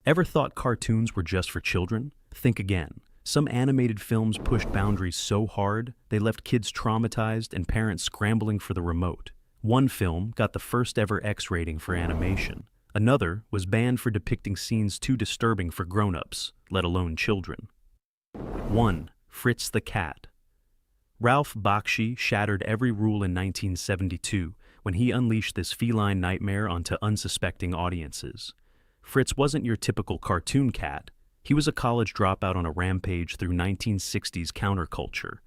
Ever thought cartoons were just for children? Think again. Some animated films pushed boundaries so hard, they left kids traumatized and parents scrambling for the remote. One film got the first ever X rating for animation. Another was banned for depicting scenes too disturbing for grown-ups, let alone children. 1. Fritz the Cat. Ralph Bakshi shattered every rule in 1972 when he unleashed this feline nightmare onto unsuspecting audiences. Fritz wasn't your typical cartoon cat. He was a college dropout on a rampage through 1960s counterculture,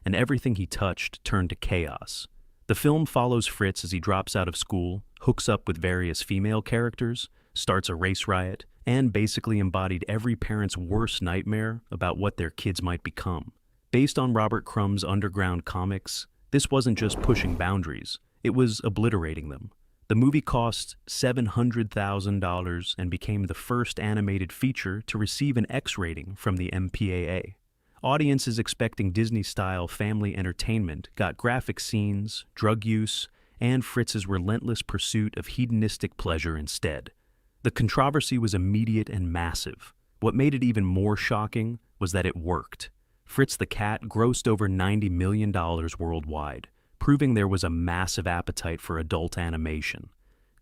and everything he touched turned to chaos. The film follows Fritz as he drops out of school, hooks up with various female characters, starts a race riot, and basically embodied every parent's worst nightmare about what their kids might become. Based on Robert Crumb's underground comics, this wasn't just pushing boundaries, it was obliterating them. The movie cost $700,000 and became the first animated feature to receive an X rating from the MPAA. Audiences expecting Disney-style family entertainment got graphic scenes, drug use, and Fritz's relentless pursuit of hedonistic pleasure instead. The controversy was immediate and massive. What made it even more shocking was that it worked. Fritz the Cat grossed over $90 million worldwide, proving there was a massive appetite for adult animation.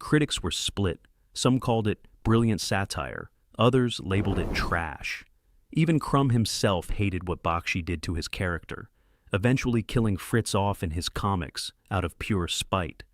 Critics were split. Some called it brilliant satire, others labeled it trash. Even Crumb himself hated what Bakshi did to his character, eventually killing Fritz off in his comics out of pure spite.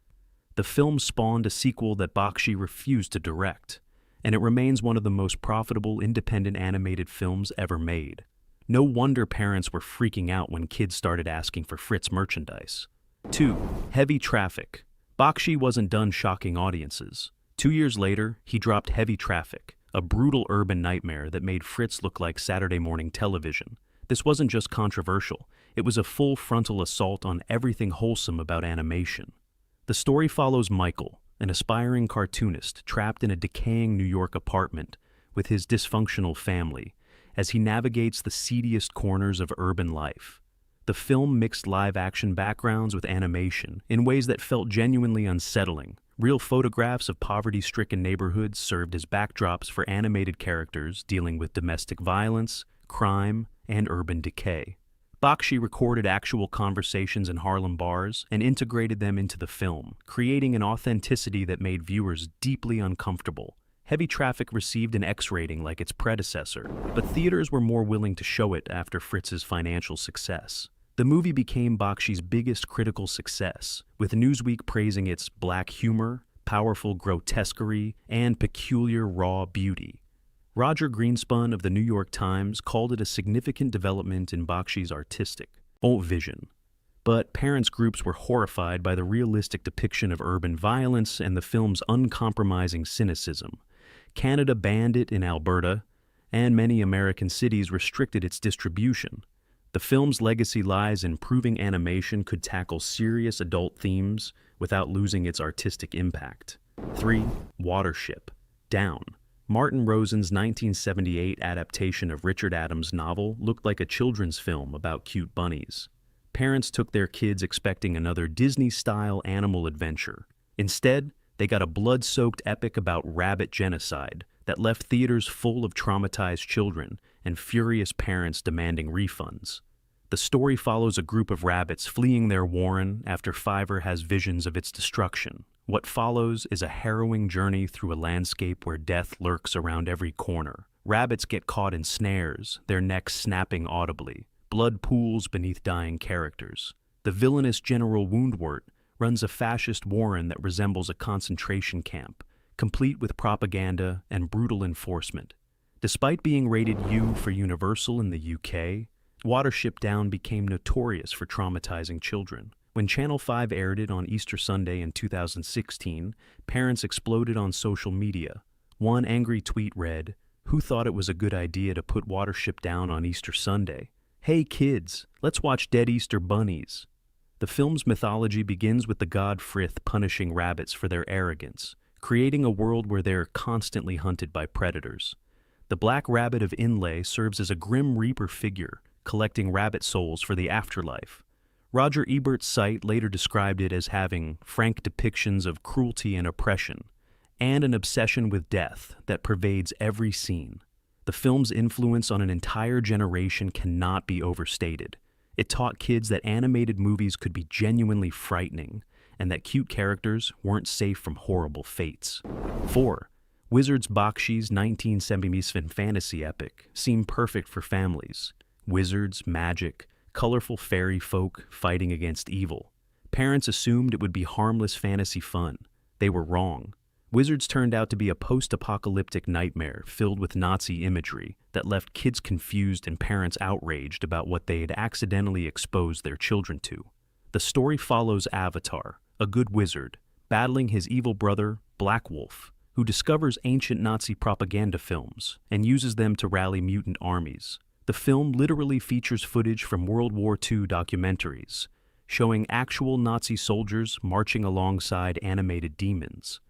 The film spawned a sequel that Bakshi refused to direct, and it remains one of the most profitable independent animated films ever made. No wonder parents were freaking out when kids started asking for Fritz merchandise. 2. Heavy Traffic. Bakshi wasn't done shocking audiences. 2 years later, he dropped Heavy Traffic, a brutal urban nightmare that made Fritz look like Saturday morning television. This wasn't just controversial, it was a full frontal assault on everything wholesome about animation. The story follows Michael, an aspiring cartoonist trapped in a decaying New York apartment with his dysfunctional family, as he navigates the seediest corners of urban life. The film mixed live-action backgrounds with animation in ways that felt genuinely unsettling. Real photographs of poverty-stricken neighborhoods served as backdrops for animated characters dealing with domestic violence, crime, and urban decay. Bakshi recorded actual conversations in Harlem bars and integrated them into the film, creating an authenticity that made viewers deeply uncomfortable. Heavy Traffic received an X rating like its predecessor, but theaters were more willing to show it after Fritz's financial success. The movie became Bakshi's biggest critical success, with Newsweek praising its black humor, powerful grotesquerie, and peculiar raw beauty. Roger Greenspun of the New York Times called it a significant development in Bakshi's artistic vision. But parents' groups were horrified by the realistic depiction of urban violence and the film's uncompromising cynicism. Canada banned it in Alberta, and many American cities restricted its distribution. The film's legacy lies in proving animation could tackle serious adult themes without losing its artistic impact. 3. Watership. Down. Martin Rosen's 1978 adaptation of Richard Adams' novel looked like a children's film about cute bunnies. Parents took their kids expecting another Disney-style animal adventure. Instead, they got a blood-soaked epic about rabbit genocide that left theaters full of traumatized children and furious parents demanding refunds. The story follows a group of rabbits fleeing their warren after Fiverr has visions of its destruction. What follows is a harrowing journey through a landscape where death lurks around every corner. Rabbits get caught in snares, their necks snapping audibly. Blood pools beneath dying characters. The villainous General Woundwort runs a fascist warren that resembles a concentration camp, complete with propaganda and brutal enforcement. Despite being rated U for Universal in the UK, Watership Down became notorious for traumatizing children. When Channel 5 aired it on Easter Sunday in 2016, parents exploded on social media. One angry tweet read, "Who thought it was a good idea to put Watership Down on Easter Sunday? Hey kids, let's watch Dead Easter Bunnies." The film's mythology begins with the god Frith punishing rabbits for their arrogance, creating a world where they're constantly hunted by predators. The Black Rabbit of Inlay serves as a grim reaper figure, collecting rabbit souls for the afterlife. Roger Ebert's site later described it as having frank depictions of cruelty and oppression, and an obsession with death that pervades every scene. The film's influence on an entire generation cannot be overstated. It taught kids that animated movies could be genuinely frightening, and that cute characters weren't safe from horrible fates. 4. Wizards Bakshi's 1970s fantasy epic seemed perfect for families. Wizards, magic, colorful fairy folk fighting against evil. Parents assumed it would be harmless fantasy fun. They were wrong. Wizards turned out to be a post-apocalyptic nightmare filled with Nazi imagery that left kids confused and parents outraged about what they had accidentally exposed their children to. The story follows Avatar, a good wizard, battling his evil brother, Black Wolf, who discovers ancient Nazi propaganda films and uses them to rally mutant armies. The film literally features footage from World War II documentaries, showing actual Nazi soldiers marching alongside animated demons.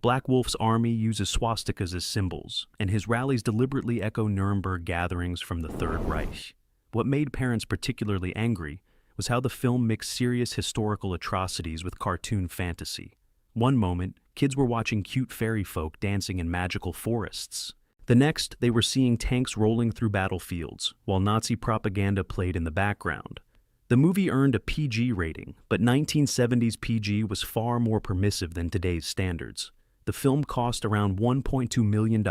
Black Wolf's army uses swastikas as symbols, and his rallies deliberately echo Nuremberg gatherings from the Third Reich. What made parents particularly angry was how the film mixed serious historical atrocities with cartoon fantasy. One moment, kids were watching cute fairy folk dancing in magical forests. The next, they were seeing tanks rolling through battlefields, while Nazi propaganda played in the background. The movie earned a PG rating, but 1970s PG was far more permissive than today's standards. The film cost around $1.2 million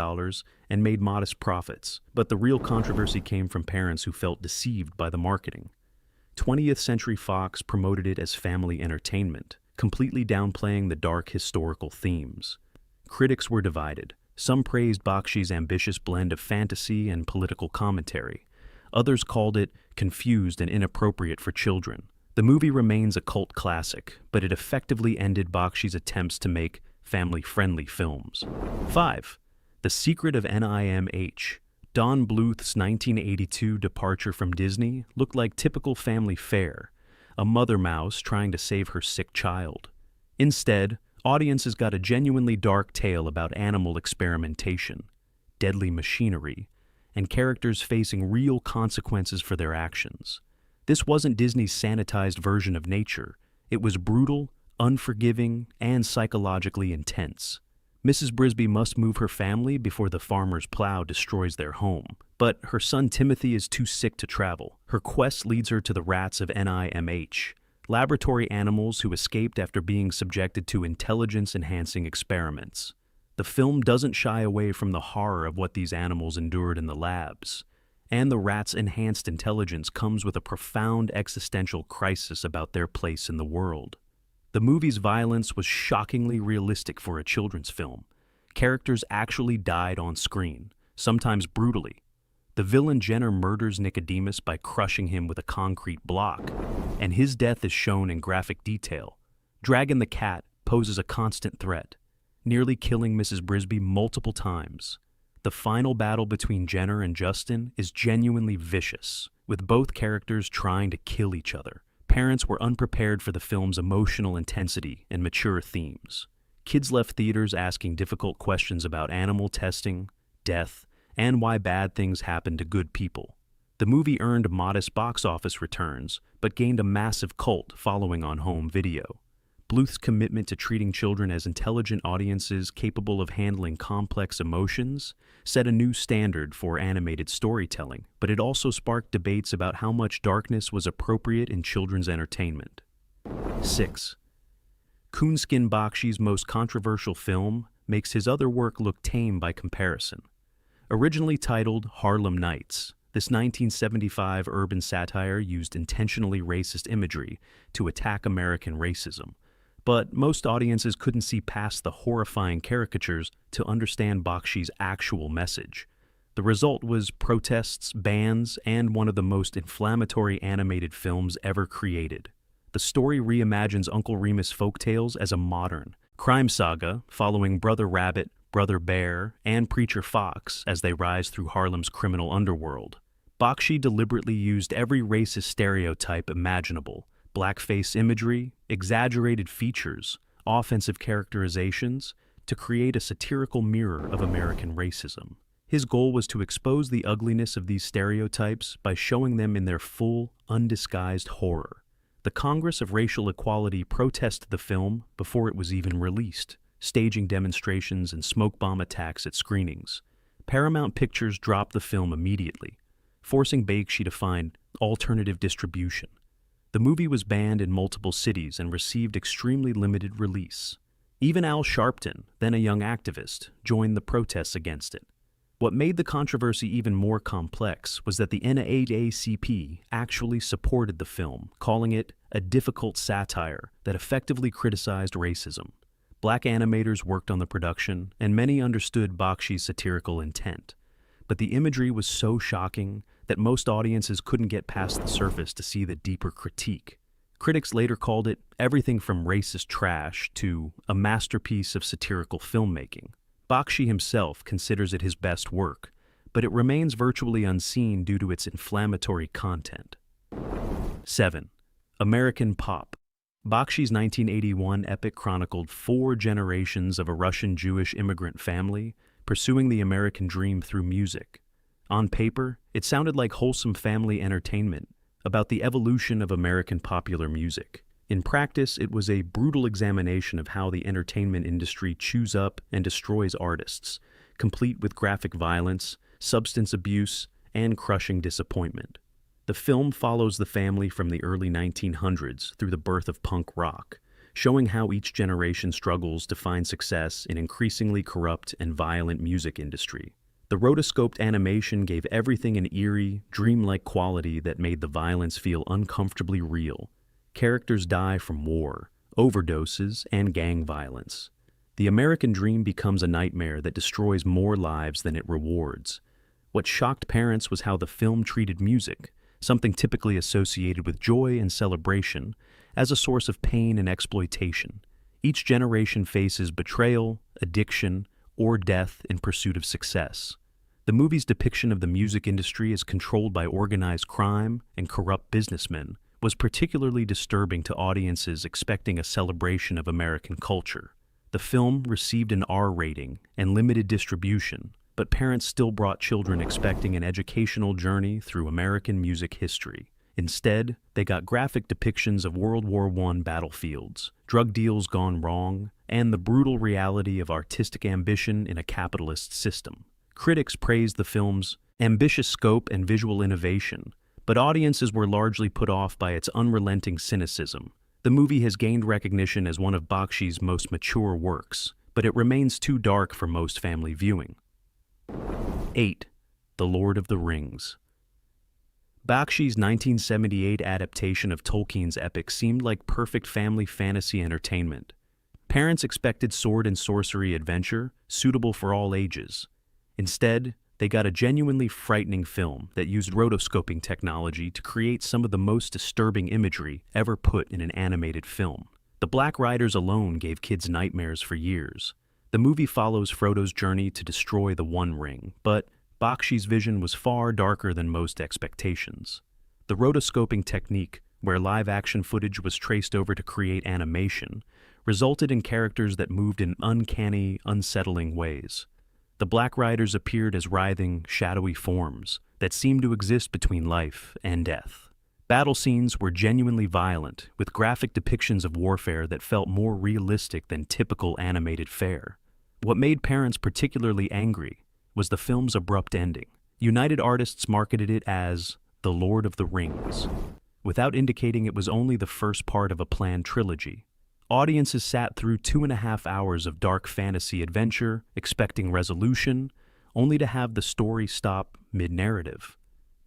and made modest profits, but the real controversy came from parents who felt deceived by the marketing. 20th Century Fox promoted it as family entertainment, completely downplaying the dark historical themes. Critics were divided. Some praised Bakshi's ambitious blend of fantasy and political commentary. Others called it confused and inappropriate for children. The movie remains a cult classic, but it effectively ended Bakshi's attempts to make family-friendly films. 5. The Secret of NIMH. Don Bluth's 1982 departure from Disney looked like typical family fare, a mother mouse trying to save her sick child. Instead, audiences got a genuinely dark tale about animal experimentation, deadly machinery, and characters facing real consequences for their actions. This wasn't Disney's sanitized version of nature. It was brutal, unforgiving, and psychologically intense. Mrs. Brisby must move her family before the farmer's plow destroys their home. But her son Timothy is too sick to travel. Her quest leads her to the rats of NIMH, laboratory animals who escaped after being subjected to intelligence-enhancing experiments. The film doesn't shy away from the horror of what these animals endured in the labs. And the rats' enhanced intelligence comes with a profound existential crisis about their place in the world. The movie's violence was shockingly realistic for a children's film. Characters actually died on screen, sometimes brutally. The villain Jenner murders Nicodemus by crushing him with a concrete block, and his death is shown in graphic detail. Dragon the cat poses a constant threat, nearly killing Mrs. Brisby multiple times. The final battle between Jenner and Justin is genuinely vicious, with both characters trying to kill each other. Parents were unprepared for the film's emotional intensity and mature themes. Kids left theaters asking difficult questions about animal testing, death, and why bad things happen to good people. The movie earned modest box office returns, but gained a massive cult following on home video. Bluth's commitment to treating children as intelligent audiences capable of handling complex emotions set a new standard for animated storytelling, but it also sparked debates about how much darkness was appropriate in children's entertainment. 6. Coonskin Bakshi's most controversial film makes his other work look tame by comparison. Originally titled Harlem Nights, this 1975 urban satire used intentionally racist imagery to attack American racism. But most audiences couldn't see past the horrifying caricatures to understand Bakshi's actual message. The result was protests, bans, and one of the most inflammatory animated films ever created. The story reimagines Uncle Remus folktales as a modern crime saga following Brother Rabbit, Brother Bear, and Preacher Fox as they rise through Harlem's criminal underworld. Bakshi deliberately used every racist stereotype imaginable: blackface imagery, exaggerated features, offensive characterizations, to create a satirical mirror of American racism. His goal was to expose the ugliness of these stereotypes by showing them in their full, undisguised horror. The Congress of Racial Equality protested the film before it was even released. staging demonstrations and smoke bomb attacks at screenings. Paramount Pictures dropped the film immediately, forcing Bakshi to find alternative distribution. The movie was banned in multiple cities and received extremely limited release. Even Al Sharpton, then a young activist, joined the protests against it. What made the controversy even more complex was that the NAACP actually supported the film, calling it a difficult satire that effectively criticized racism. Black animators worked on the production, and many understood Bakshi's satirical intent. But the imagery was so shocking that most audiences couldn't get past the surface to see the deeper critique. Critics later called it everything from racist trash to a masterpiece of satirical filmmaking. Bakshi himself considers it his best work, but it remains virtually unseen due to its inflammatory content. 7. American Pop. Bakshi's 1981 epic chronicled 4 generations of a Russian Jewish immigrant family pursuing the American dream through music. On paper, it sounded like wholesome family entertainment about the evolution of American popular music. In practice, it was a brutal examination of how the entertainment industry chews up and destroys artists, complete with graphic violence, substance abuse, and crushing disappointment. The film follows the family from the early 1900s through the birth of punk rock, showing how each generation struggles to find success in increasingly corrupt and violent music industry. The rotoscoped animation gave everything an eerie, dreamlike quality that made the violence feel uncomfortably real. Characters die from war, overdoses, and gang violence. The American dream becomes a nightmare that destroys more lives than it rewards. What shocked parents was how the film treated music, something typically associated with joy and celebration, as a source of pain and exploitation. Each generation faces betrayal, addiction, or death in pursuit of success. The movie's depiction of the music industry as controlled by organized crime and corrupt businessmen was particularly disturbing to audiences expecting a celebration of American culture. The film received an R rating and limited distribution, but parents still brought children expecting an educational journey through American music history. Instead, they got graphic depictions of World War I battlefields, drug deals gone wrong, and the brutal reality of artistic ambition in a capitalist system. Critics praised the film's ambitious scope and visual innovation, but audiences were largely put off by its unrelenting cynicism. The movie has gained recognition as one of Bakshi's most mature works, but it remains too dark for most family viewing. 8. The Lord of the Rings. Bakshi's 1978 adaptation of Tolkien's epic seemed like perfect family fantasy entertainment. Parents expected sword and sorcery adventure, suitable for all ages. Instead, they got a genuinely frightening film that used rotoscoping technology to create some of the most disturbing imagery ever put in an animated film. The Black Riders alone gave kids nightmares for years. The movie follows Frodo's journey to destroy the One Ring, but Bakshi's vision was far darker than most expectations. The rotoscoping technique, where live-action footage was traced over to create animation, resulted in characters that moved in uncanny, unsettling ways. The Black Riders appeared as writhing, shadowy forms that seemed to exist between life and death. Battle scenes were genuinely violent, with graphic depictions of warfare that felt more realistic than typical animated fare. What made parents particularly angry was the film's abrupt ending. United Artists marketed it as The Lord of the Rings, without indicating it was only the first part of a planned trilogy. Audiences sat through 2.5 hours of dark fantasy adventure, expecting resolution, only to have the story stop mid-narrative.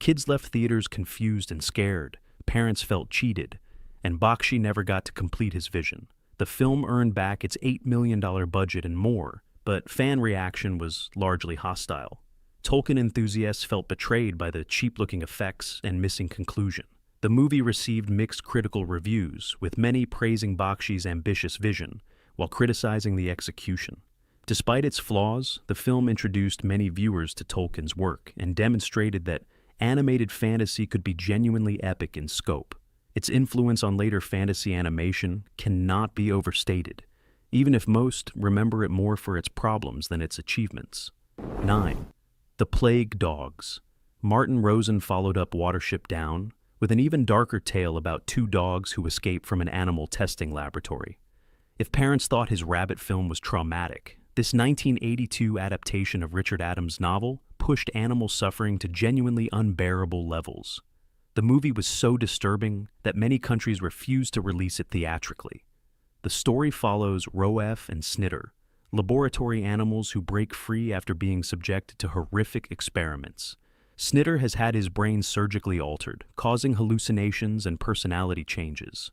Kids left theaters confused and scared, parents felt cheated, and Bakshi never got to complete his vision. The film earned back its $8 million budget and more, but fan reaction was largely hostile. Tolkien enthusiasts felt betrayed by the cheap-looking effects and missing conclusion. The movie received mixed critical reviews, with many praising Bakshi's ambitious vision, while criticizing the execution. Despite its flaws, the film introduced many viewers to Tolkien's work and demonstrated that animated fantasy could be genuinely epic in scope. Its influence on later fantasy animation cannot be overstated, even if most remember it more for its problems than its achievements. 9. The Plague Dogs. Martin Rosen followed up Watership Down with an even darker tale about 2 dogs who escape from an animal testing laboratory. If parents thought his rabbit film was traumatic, this 1982 adaptation of Richard Adams' novel pushed animal suffering to genuinely unbearable levels. The movie was so disturbing that many countries refused to release it theatrically. The story follows Roef and Snitter, laboratory animals who break free after being subjected to horrific experiments. Snitter has had his brain surgically altered, causing hallucinations and personality changes.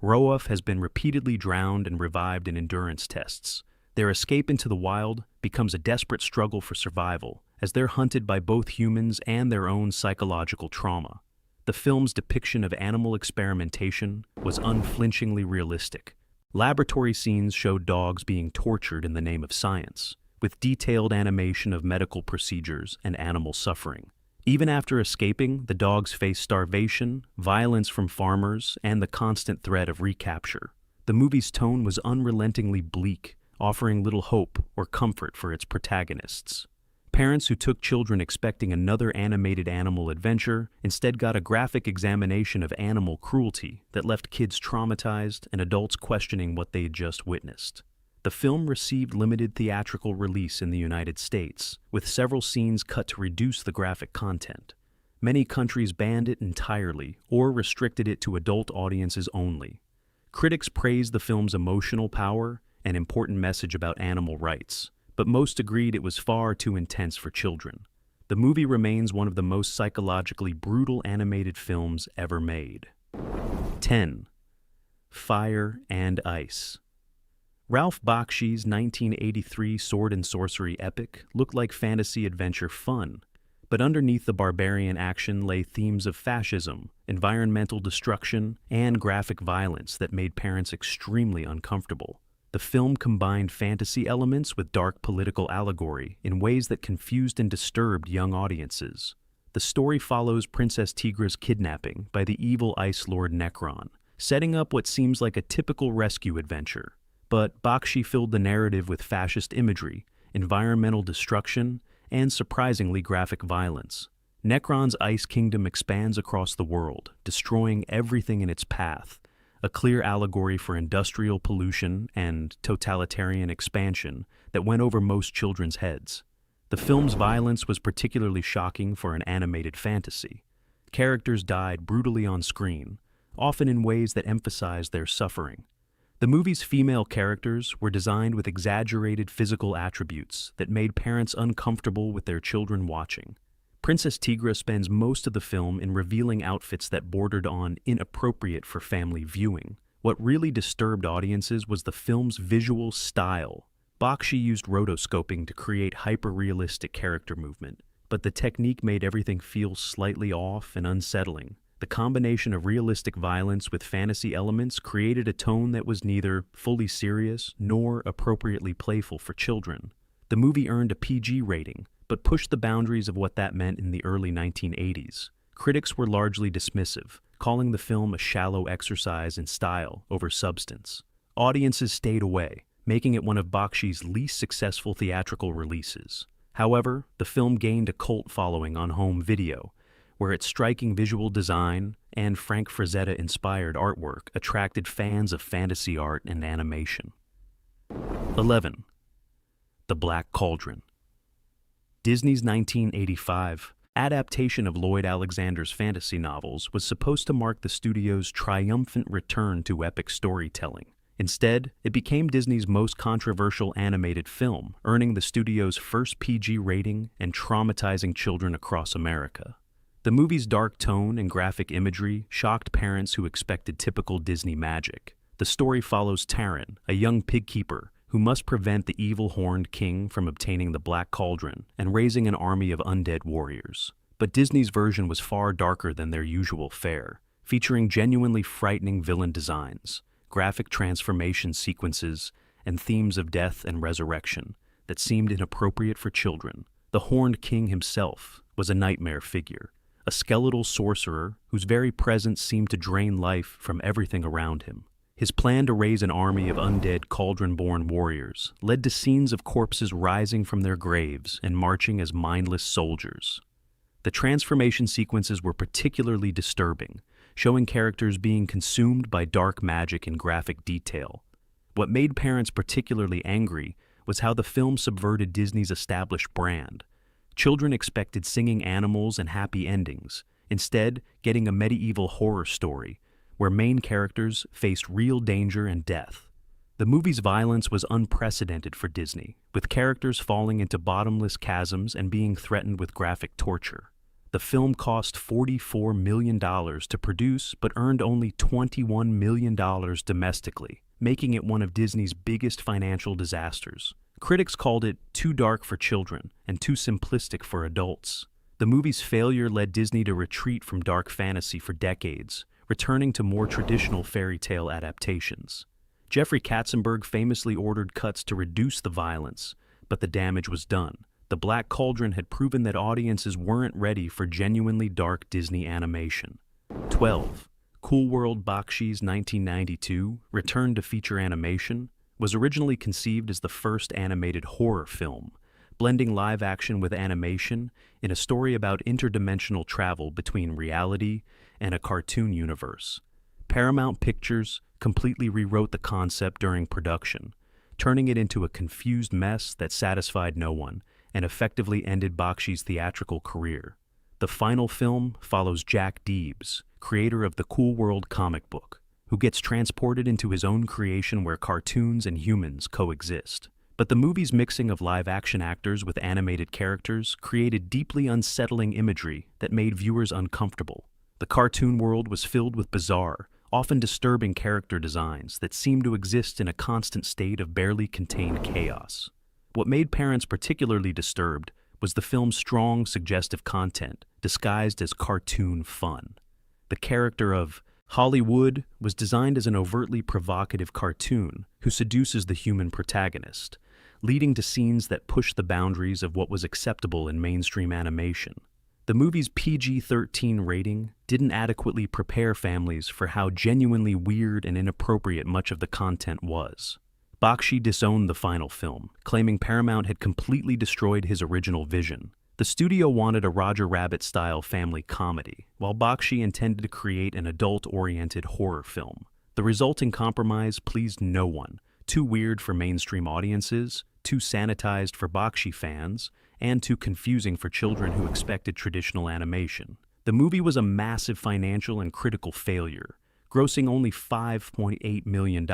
Roef has been repeatedly drowned and revived in endurance tests. Their escape into the wild becomes a desperate struggle for survival, as they're hunted by both humans and their own psychological trauma. The film's depiction of animal experimentation was unflinchingly realistic. Laboratory scenes showed dogs being tortured in the name of science, with detailed animation of medical procedures and animal suffering. Even after escaping, the dogs face starvation, violence from farmers, and the constant threat of recapture. The movie's tone was unrelentingly bleak, offering little hope or comfort for its protagonists. Parents who took children expecting another animated animal adventure instead got a graphic examination of animal cruelty that left kids traumatized and adults questioning what they had just witnessed. The film received limited theatrical release in the United States, with several scenes cut to reduce the graphic content. Many countries banned it entirely or restricted it to adult audiences only. Critics praised the film's emotional power and important message about animal rights, but most agreed it was far too intense for children. The movie remains one of the most psychologically brutal animated films ever made. 10. Fire and Ice. Ralph Bakshi's 1983 sword and sorcery epic looked like fantasy adventure fun, but underneath the barbarian action lay themes of fascism, environmental destruction, and graphic violence that made parents extremely uncomfortable. The film combined fantasy elements with dark political allegory in ways that confused and disturbed young audiences. The story follows Princess Tigra's kidnapping by the evil ice lord Necron, setting up what seems like a typical rescue adventure. But Bakshi filled the narrative with fascist imagery, environmental destruction, and surprisingly graphic violence. Necron's ice kingdom expands across the world, destroying everything in its path, a clear allegory for industrial pollution and totalitarian expansion that went over most children's heads. The film's violence was particularly shocking for an animated fantasy. Characters died brutally on screen, often in ways that emphasized their suffering. The movie's female characters were designed with exaggerated physical attributes that made parents uncomfortable with their children watching. Princess Tigra spends most of the film in revealing outfits that bordered on inappropriate for family viewing. What really disturbed audiences was the film's visual style. Bakshi used rotoscoping to create hyper-realistic character movement, but the technique made everything feel slightly off and unsettling. The combination of realistic violence with fantasy elements created a tone that was neither fully serious nor appropriately playful for children. The movie earned a PG rating, but pushed the boundaries of what that meant in the early 1980s. Critics were largely dismissive, calling the film a shallow exercise in style over substance. Audiences stayed away, making it one of Bakshi's least successful theatrical releases. However, the film gained a cult following on home video, where its striking visual design and Frank Frazetta-inspired artwork attracted fans of fantasy art and animation. 11. The Black Cauldron. Disney's 1985 adaptation of Lloyd Alexander's fantasy novels was supposed to mark the studio's triumphant return to epic storytelling. Instead, it became Disney's most controversial animated film, earning the studio's first PG rating and traumatizing children across America. The movie's dark tone and graphic imagery shocked parents who expected typical Disney magic. The story follows Taran, a young pig keeper who must prevent the evil horned king from obtaining the Black Cauldron and raising an army of undead warriors. But Disney's version was far darker than their usual fare, featuring genuinely frightening villain designs, graphic transformation sequences, and themes of death and resurrection that seemed inappropriate for children. The horned king himself was a nightmare figure, a skeletal sorcerer whose very presence seemed to drain life from everything around him. His plan to raise an army of undead cauldron-born warriors led to scenes of corpses rising from their graves and marching as mindless soldiers. The transformation sequences were particularly disturbing, showing characters being consumed by dark magic in graphic detail. What made parents particularly angry was how the film subverted Disney's established brand. Children expected singing animals and happy endings, instead getting a medieval horror story where main characters faced real danger and death. The movie's violence was unprecedented for Disney, with characters falling into bottomless chasms and being threatened with graphic torture. The film cost $44 million to produce but earned only $21 million domestically, making it one of Disney's biggest financial disasters. Critics called it too dark for children and too simplistic for adults. The movie's failure led Disney to retreat from dark fantasy for decades, returning to more traditional fairy tale adaptations. Jeffrey Katzenberg famously ordered cuts to reduce the violence, but the damage was done. The Black Cauldron had proven that audiences weren't ready for genuinely dark Disney animation. 12. Cool World Bakshi's 1992 return to feature animation was originally conceived as the first animated horror film, blending live action with animation in a story about interdimensional travel between reality and a cartoon universe. Paramount Pictures completely rewrote the concept during production, turning it into a confused mess that satisfied no one and effectively ended Bakshi's theatrical career. The final film follows Jack Deebs, creator of the Cool World comic book, who gets transported into his own creation where cartoons and humans coexist. But the movie's mixing of live-action actors with animated characters created deeply unsettling imagery that made viewers uncomfortable. The cartoon world was filled with bizarre, often disturbing character designs that seemed to exist in a constant state of barely contained chaos. What made parents particularly disturbed was the film's strong, suggestive content, disguised as cartoon fun. The character of Hollywood was designed as an overtly provocative cartoon who seduces the human protagonist, leading to scenes that push the boundaries of what was acceptable in mainstream animation. The movie's PG-13 rating didn't adequately prepare families for how genuinely weird and inappropriate much of the content was. Bakshi disowned the final film, claiming Paramount had completely destroyed his original vision. The studio wanted a Roger Rabbit-style family comedy, while Bakshi intended to create an adult-oriented horror film. The resulting compromise pleased no one, too weird for mainstream audiences, too sanitized for Bakshi fans, and too confusing for children who expected traditional animation. The movie was a massive financial and critical failure, grossing only $5.8 million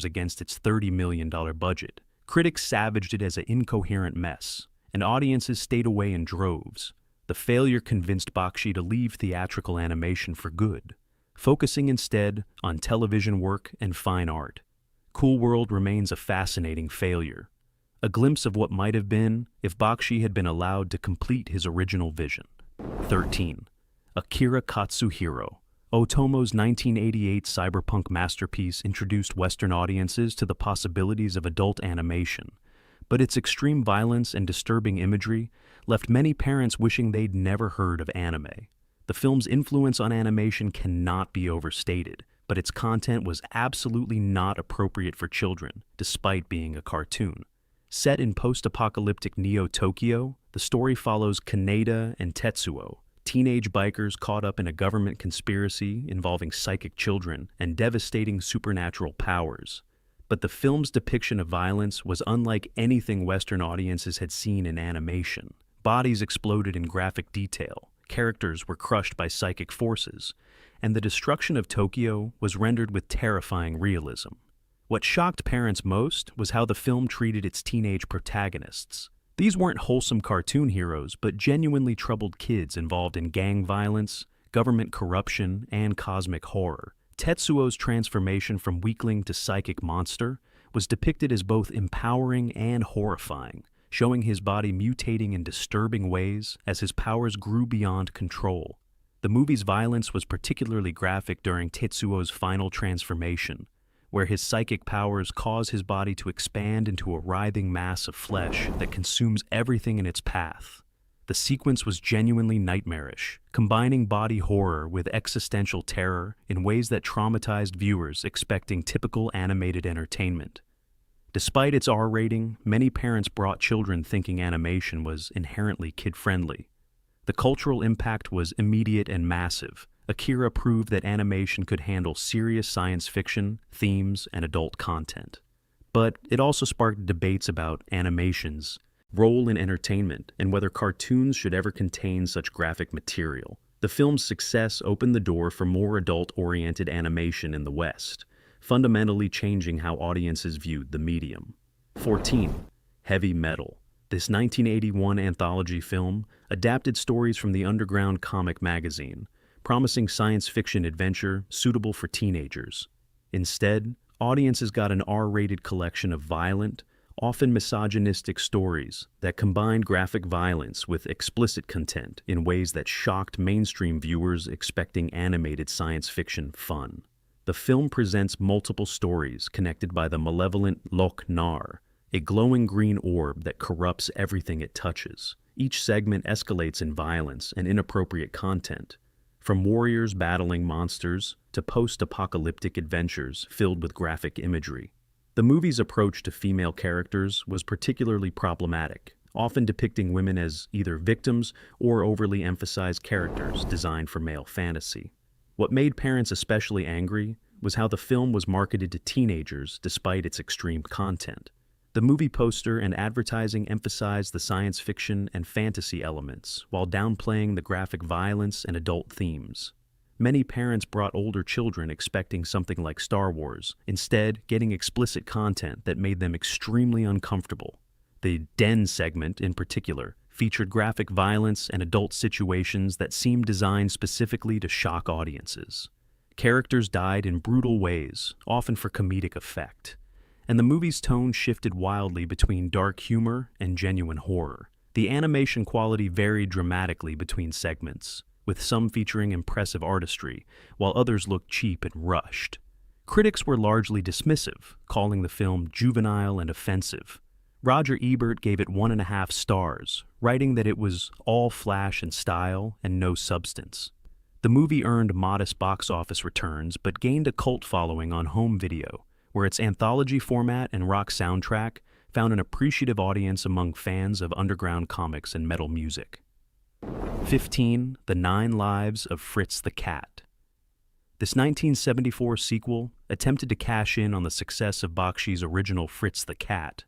against its $30 million budget. Critics savaged it as an incoherent mess, and audiences stayed away in droves. The failure convinced Bakshi to leave theatrical animation for good, focusing instead on television work and fine art. Cool World remains a fascinating failure, a glimpse of what might have been if Bakshi had been allowed to complete his original vision. 13. Akira Katsuhiro. Otomo's 1988 cyberpunk masterpiece introduced Western audiences to the possibilities of adult animation, but its extreme violence and disturbing imagery left many parents wishing they'd never heard of anime. The film's influence on animation cannot be overstated, but its content was absolutely not appropriate for children, despite being a cartoon. Set in post-apocalyptic Neo-Tokyo, the story follows Kaneda and Tetsuo, teenage bikers caught up in a government conspiracy involving psychic children and devastating supernatural powers. But the film's depiction of violence was unlike anything Western audiences had seen in animation. Bodies exploded in graphic detail, characters were crushed by psychic forces, and the destruction of Tokyo was rendered with terrifying realism. What shocked parents most was how the film treated its teenage protagonists. These weren't wholesome cartoon heroes, but genuinely troubled kids involved in gang violence, government corruption, and cosmic horror. Tetsuo's transformation from weakling to psychic monster was depicted as both empowering and horrifying, showing his body mutating in disturbing ways as his powers grew beyond control. The movie's violence was particularly graphic during Tetsuo's final transformation, where his psychic powers cause his body to expand into a writhing mass of flesh that consumes everything in its path. The sequence was genuinely nightmarish, combining body horror with existential terror in ways that traumatized viewers expecting typical animated entertainment. Despite its R rating, many parents brought children thinking animation was inherently kid-friendly. The cultural impact was immediate and massive. Akira proved that animation could handle serious science fiction, themes, and adult content. But it also sparked debates about animation's role in entertainment and whether cartoons should ever contain such graphic material. The film's success opened the door for more adult-oriented animation in the West, fundamentally changing how audiences viewed the medium. 14. Heavy Metal. This 1981 anthology film adapted stories from the underground comic magazine, promising science fiction adventure suitable for teenagers. Instead, audiences got an R-rated collection of violent, often misogynistic stories that combined graphic violence with explicit content in ways that shocked mainstream viewers expecting animated science fiction fun. The film presents multiple stories connected by the malevolent Loch Nar, a glowing green orb that corrupts everything it touches. Each segment escalates in violence and inappropriate content, from warriors battling monsters to post-apocalyptic adventures filled with graphic imagery. The movie's approach to female characters was particularly problematic, often depicting women as either victims or overly emphasized characters designed for male fantasy. What made parents especially angry was how the film was marketed to teenagers despite its extreme content. The movie poster and advertising emphasized the science fiction and fantasy elements while downplaying the graphic violence and adult themes. Many parents brought older children expecting something like Star Wars, instead getting explicit content that made them extremely uncomfortable. The Den segment, in particular, featured graphic violence and adult situations that seemed designed specifically to shock audiences. Characters died in brutal ways, often for comedic effect, and the movie's tone shifted wildly between dark humor and genuine horror. The animation quality varied dramatically between segments, with some featuring impressive artistry, while others looked cheap and rushed. Critics were largely dismissive, calling the film juvenile and offensive. Roger Ebert gave it 1.5 stars, writing that it was all flash and style and no substance. The movie earned modest box office returns but gained a cult following on home video, where its anthology format and rock soundtrack found an appreciative audience among fans of underground comics and metal music. 15. The 9 Lives of Fritz the Cat. This 1974 sequel attempted to cash in on the success of Bakshi's original Fritz the Cat,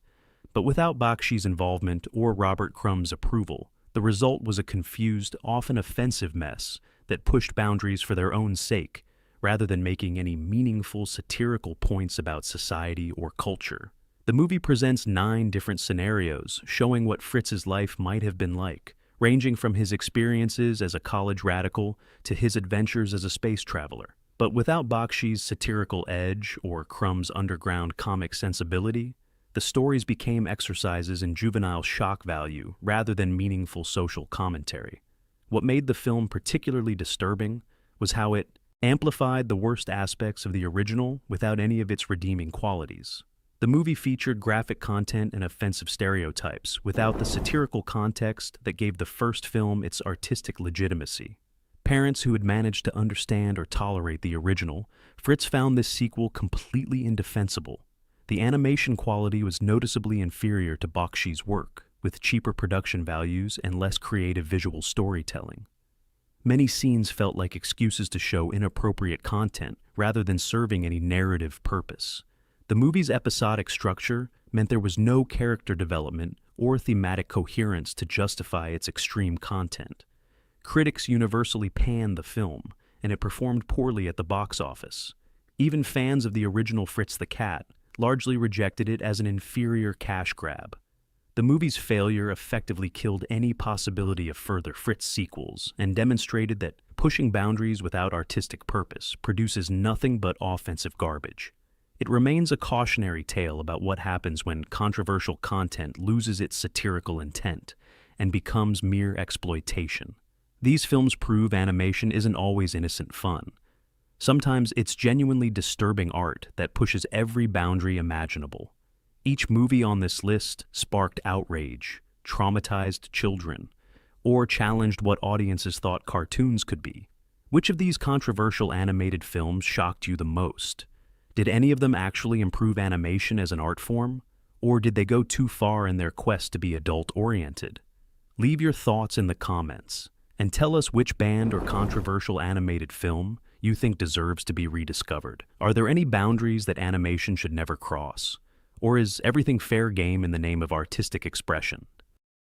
but without Bakshi's involvement or Robert Crumb's approval, the result was a confused, often offensive mess that pushed boundaries for their own sake, rather than making any meaningful satirical points about society or culture. The movie presents 9 different scenarios showing what Fritz's life might have been like, ranging from his experiences as a college radical to his adventures as a space traveler. But without Bakshi's satirical edge or Crumb's underground comic sensibility, the stories became exercises in juvenile shock value rather than meaningful social commentary. What made the film particularly disturbing was how it amplified the worst aspects of the original without any of its redeeming qualities. The movie featured graphic content and offensive stereotypes without the satirical context that gave the first film its artistic legitimacy. Parents who had managed to understand or tolerate the original, Fritz found this sequel completely indefensible. The animation quality was noticeably inferior to Bakshi's work, with cheaper production values and less creative visual storytelling. Many scenes felt like excuses to show inappropriate content rather than serving any narrative purpose. The movie's episodic structure meant there was no character development or thematic coherence to justify its extreme content. Critics universally panned the film, and it performed poorly at the box office. Even fans of the original Fritz the Cat largely rejected it as an inferior cash grab. The movie's failure effectively killed any possibility of further Fritz sequels and demonstrated that pushing boundaries without artistic purpose produces nothing but offensive garbage. It remains a cautionary tale about what happens when controversial content loses its satirical intent and becomes mere exploitation. These films prove animation isn't always innocent fun. Sometimes it's genuinely disturbing art that pushes every boundary imaginable. Each movie on this list sparked outrage, traumatized children, or challenged what audiences thought cartoons could be. Which of these controversial animated films shocked you the most? Did any of them actually improve animation as an art form? Or did they go too far in their quest to be adult-oriented? Leave your thoughts in the comments, and tell us which banned or controversial animated film you think deserves to be rediscovered. Are there any boundaries that animation should never cross? Or is everything fair game in the name of artistic expression?